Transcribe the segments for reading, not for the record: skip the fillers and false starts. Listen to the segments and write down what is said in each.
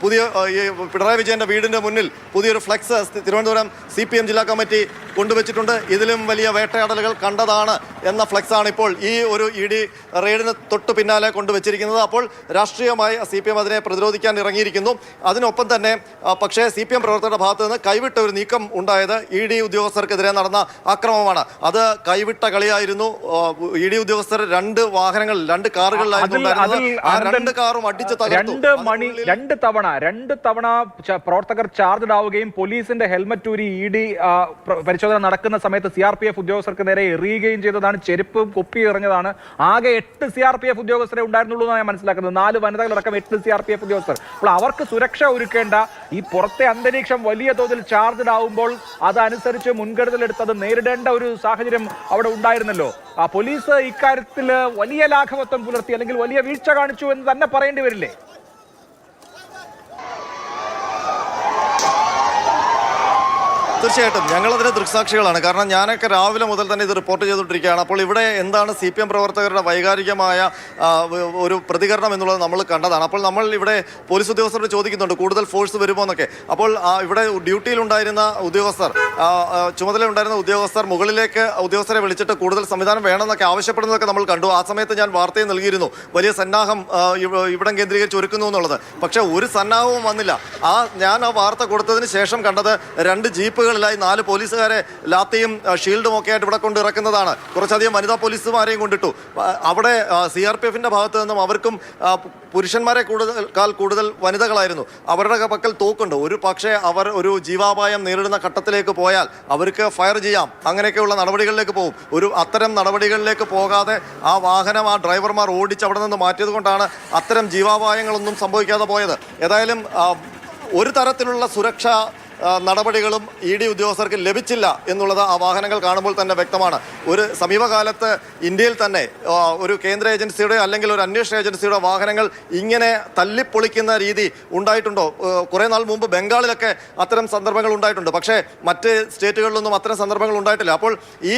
പുതിയ ഈ പിണറായി വിജയന്റെ വീടിന്റെ മുന്നിൽ പുതിയൊരു ഫ്ലെക്സ് തിരുവനന്തപുരം CPM ജില്ലാ കമ്മിറ്റി കൊണ്ടുവച്ചിട്ടുണ്ട്. ഇതിലും വലിയ വേട്ടയാടലുകൾ കണ്ടതാണ് എന്ന ഫ്ലെക്സാണ് ഇപ്പോൾ ഈ ഒരു ED റെയ്ഡിന് തൊട്ട് പിന്നാലെ കൊണ്ടുവച്ചിരിക്കുന്നത്. അപ്പോൾ രാഷ്ട്രീയമായി CPM അതിനെ പ്രതിരോധിക്കാൻ ഇറങ്ങിയിരിക്കുന്നു. അതിനൊപ്പം തന്നെ പക്ഷേ CPM പ്രവർത്തകരുടെ ഭാഗത്ത് നിന്ന് കൈവിട്ട ഒരു നീക്കം ഉണ്ടായത് ED ഉദ്യോഗസ്ഥർക്കെതിരെ നടന്ന ആക്രമണമാണ്. അത് കൈവിട്ട കളിയായിരുന്നു. ED ഉദ്യോഗസ്ഥർ 2 വാഹനങ്ങളിൽ 2 കാറുകളിലായിരുന്നു. ആ 2 കാറും അടിച്ച് തകർത്തു. 2 തവണ പ്രവർത്തകർ ചാർജ്ഡ് ആവുകയും പോലീസിന്റെ ഹെൽമറ്റ് ഊരി ED പരിശോധന നടക്കുന്ന സമയത്ത് CRPF ഉദ്യോഗസ്ഥർക്ക് നേരെ എറിയുകയും ചെയ്തതാണ്. ചെരുപ്പും കൊപ്പി എറിഞ്ഞതാണ്. ആകെ 8 CRPF ഉദ്യോഗസ്ഥരെ ഉണ്ടായിരുന്നുള്ളൂ എന്നാണ് ഞാൻ മനസ്സിലാക്കുന്നത്. 4 വനിതകളടക്കം 8 CRPF ഉദ്യോഗസ്ഥർ. അപ്പോൾ അവർക്ക് സുരക്ഷ ഒരുക്കേണ്ട ഈ പുറത്തെ അന്തരീക്ഷം വലിയ തോതിൽ ചാർജ്ഡ് ആവുമ്പോൾ അതനുസരിച്ച് മുൻകരുതലെടുത്തത് നേരിടേണ്ട ഒരു സാഹചര്യം അവിടെ ഉണ്ടായിരുന്നല്ലോ. പോലീസ് ഇക്കാര്യത്തിൽ വലിയ ലാഘവത്വം പുലർത്തി അല്ലെങ്കിൽ വലിയ വീഴ്ച കാണിച്ചു എന്ന് തന്നെ പറയേണ്ടി വരില്ലേ? തീർച്ചയായിട്ടും ഞങ്ങളതിന് ദൃക്സാക്ഷികളാണ്. കാരണം ഞാനൊക്കെ രാവിലെ മുതൽ തന്നെ ഇത് റിപ്പോർട്ട് ചെയ്തുകൊണ്ടിരിക്കുകയാണ്. അപ്പോൾ ഇവിടെ എന്താണ് CPM പ്രവർത്തകരുടെ വൈകാരികമായ ഒരു പ്രതികരണം എന്നുള്ളത് നമ്മൾ കണ്ടതാണ്. അപ്പോൾ നമ്മൾ ഇവിടെ പോലീസ് ഉദ്യോഗസ്ഥരോട് ചോദിക്കുന്നുണ്ട് കൂടുതൽ ഫോഴ്സ് വരുമോ എന്നൊക്കെ. അപ്പോൾ ഇവിടെ ഡ്യൂട്ടിയിലുണ്ടായിരുന്ന ഉദ്യോഗസ്ഥർ, ചുമതലയുണ്ടായിരുന്ന ഉദ്യോഗസ്ഥർ മുകളിലേക്ക് ഉദ്യോഗസ്ഥരെ വിളിച്ചിട്ട് കൂടുതൽ സംവിധാനം വേണമെന്നൊക്കെ ആവശ്യപ്പെടുന്നതൊക്കെ നമ്മൾ കണ്ടു. ആ സമയത്ത് ഞാൻ വാർത്തയും നൽകിയിരുന്നു, വലിയ സന്നാഹം ഇവിടം കേന്ദ്രീകരിച്ച് ഒരുക്കുന്നു എന്നുള്ളത്. പക്ഷേ ഒരു സന്നാഹവും വന്നില്ല. ഞാൻ ആ വാർത്ത കൊടുത്തതിന് ശേഷം കണ്ടത് 2 ജീപ്പുകൾ 4 പോലീസുകാരെ ലാത്തിയും ഷീൽഡും ഒക്കെ ആയിട്ട് ഇവിടെ കൊണ്ടിറക്കുന്നതാണ്. കുറച്ചധികം വനിതാ പോലീസുമാരെയും കൊണ്ടിട്ടു. അവിടെ CRPFന്റെ ഭാഗത്ത് നിന്നും അവർക്കും പുരുഷന്മാരെ കൂടുതൽ വനിതകളായിരുന്നു. അവരുടെ പക്കൽ തോക്കുണ്ട്. ഒരു പക്ഷേ അവർ ഒരു ജീവാപായം നേരിടുന്ന ഘട്ടത്തിലേക്ക് പോയാൽ അവർക്ക് ഫയർ ചെയ്യാം. അങ്ങനെയൊക്കെയുള്ള നടപടികളിലേക്ക് പോകും. അത്തരം നടപടികളിലേക്ക് പോകാതെ ആ വാഹനം ആ ഡ്രൈവർമാർ ഓടിച്ച് അവിടെ നിന്ന് മാറ്റിയത് കൊണ്ടാണ് അത്തരം ജീവാപായങ്ങളൊന്നും സംഭവിക്കാതെ പോയത്. ഏതായാലും ഒരു തരത്തിലുള്ള സുരക്ഷാ നടപടികളും ED ഉദ്യോഗസ്ഥർക്ക് ലഭിച്ചില്ല എന്നുള്ളത് ആ വാഹനങ്ങൾ കാണുമ്പോൾ തന്നെ വ്യക്തമാണ്. ഒരു സമീപകാലത്ത് ഇന്ത്യയിൽ തന്നെ ഒരു കേന്ദ്ര ഏജൻസിയുടെ അല്ലെങ്കിൽ ഒരു അന്വേഷണ ഏജൻസിയുടെ വാഹനങ്ങൾ ഇങ്ങനെ തല്ലിപ്പൊളിക്കുന്ന രീതി ഉണ്ടായിട്ടുണ്ടോ? കുറേ നാൾ മുമ്പ് ബംഗാളിലൊക്കെ അത്തരം സന്ദർഭങ്ങൾ ഉണ്ടായിട്ടുണ്ട്. പക്ഷേ മറ്റ് സ്റ്റേറ്റുകളിലൊന്നും അത്തരം സന്ദർഭങ്ങൾ ഉണ്ടായിട്ടില്ല. അപ്പോൾ ഈ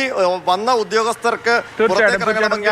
വന്ന ഉദ്യോഗസ്ഥർക്ക് പുറത്തേക്ക് ഇറങ്ങണമെങ്കിൽ